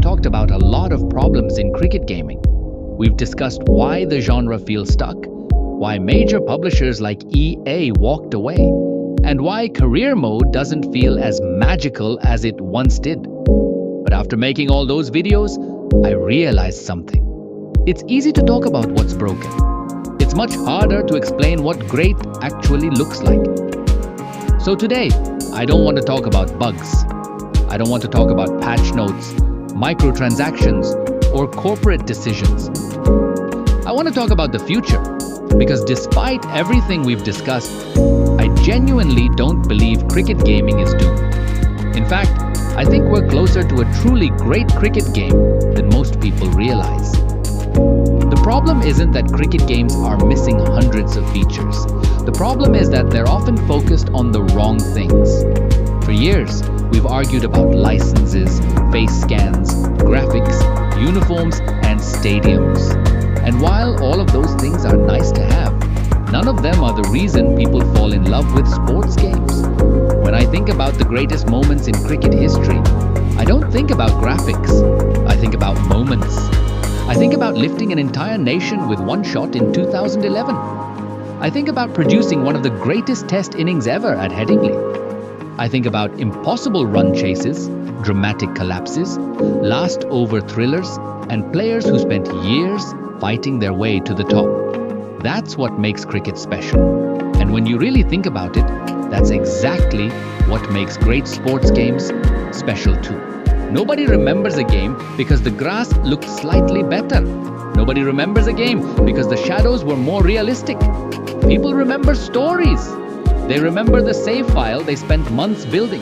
talked about a lot of problems in cricket gaming. We've discussed why the genre feels stuck, why major publishers like EA walked away, and why career mode doesn't feel as magical as it once did. But after making all those videos, I realized something. It's easy to talk about what's broken. It's much harder to explain what great actually looks like. So today, I don't want to talk about bugs. I don't want to talk about patch notes, microtransactions, or corporate decisions. I want to talk about the future, because despite everything we've discussed, I genuinely don't believe cricket gaming is doomed. In fact, I think we're closer to a truly great cricket game than most people realize. The problem isn't that cricket games are missing hundreds of features. The problem is that they're often focused on the wrong things. For years, we've argued about licenses, face scans, graphics, uniforms, and stadiums. And while all of those things are nice to have, none of them are the reason people fall in love with sports games. When I think about the greatest moments in cricket history, I don't think about graphics. I think about moments. I think about lifting an entire nation with one shot in 2011. I think about producing one of the greatest test innings ever at Headingley. I think about impossible run chases, dramatic collapses, last over thrillers, and players who spent years fighting their way to the top. That's what makes cricket special. And when you really think about it, that's exactly what makes great sports games special too. Nobody remembers a game because the grass looked slightly better. Nobody remembers a game because the shadows were more realistic. People remember stories. They remember the save file they spent months building.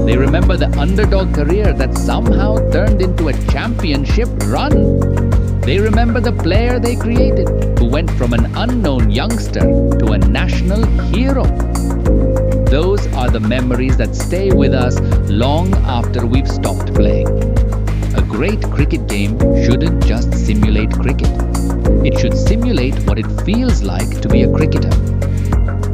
They remember the underdog career that somehow turned into a championship run. They remember the player they created, who went from an unknown youngster to a national hero. Those are the memories that stay with us long after we've stopped playing. A great cricket game shouldn't just simulate cricket. It should simulate what it feels like to be a cricketer.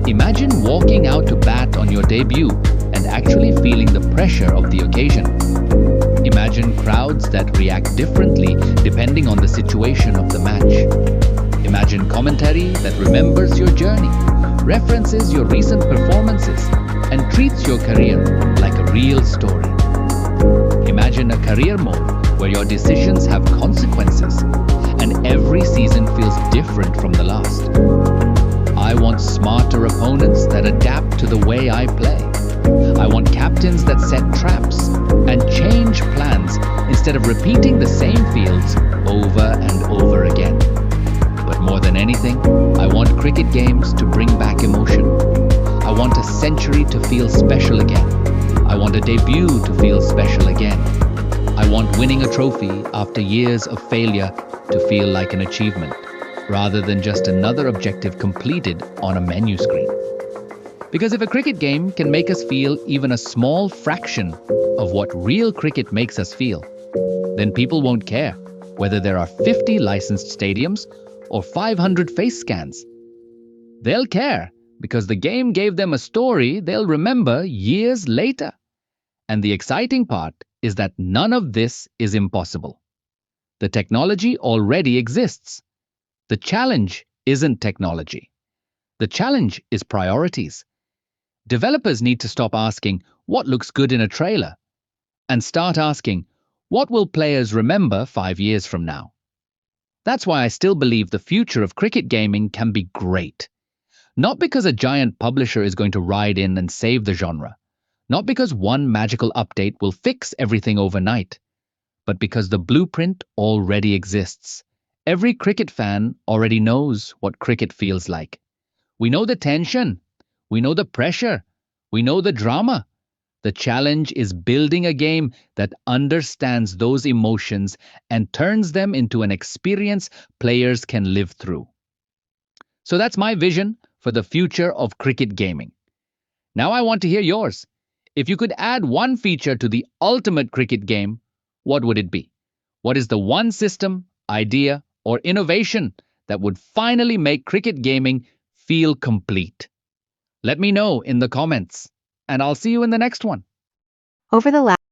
Imagine walking out to bat on your debut and actually feeling the pressure of the occasion. Imagine crowds that react differently depending on the situation of the match. Imagine commentary that remembers your journey, references your recent performances, and treats your career like a real story. Imagine a career mode where your decisions have consequences and every season feels different from the last. I want smarter opponents that adapt to the way I play. I want captains that set traps and change plans instead of repeating the same fields over and over again. But more than anything, I want cricket games to bring back emotion. I want a century to feel special again. I want a debut to feel special again. I want winning a trophy after years of failure to feel like an achievement, rather than just another objective completed on a menu screen. Because if a cricket game can make us feel even a small fraction of what real cricket makes us feel, then people won't care whether there are 50 licensed stadiums or 500 face scans. They'll care because the game gave them a story they'll remember years later. And the exciting part is that none of this is impossible. The technology already exists. The challenge isn't technology. The challenge is priorities. Developers need to stop asking, what looks good in a trailer? And start asking, what will players remember 5 years from now? That's why I still believe the future of cricket gaming can be great. Not because a giant publisher is going to ride in and save the genre. Not because one magical update will fix everything overnight. But because the blueprint already exists. Every cricket fan already knows what cricket feels like. We know the tension. We know the pressure. We know the drama. The challenge is building a game that understands those emotions and turns them into an experience players can live through. So that's my vision for the future of cricket gaming. Now I want to hear yours. If you could add one feature to the ultimate cricket game, what would it be? What is the one system, idea, or innovation that would finally make cricket gaming feel complete? Let me know in the comments, and I'll see you in the next one. Over the last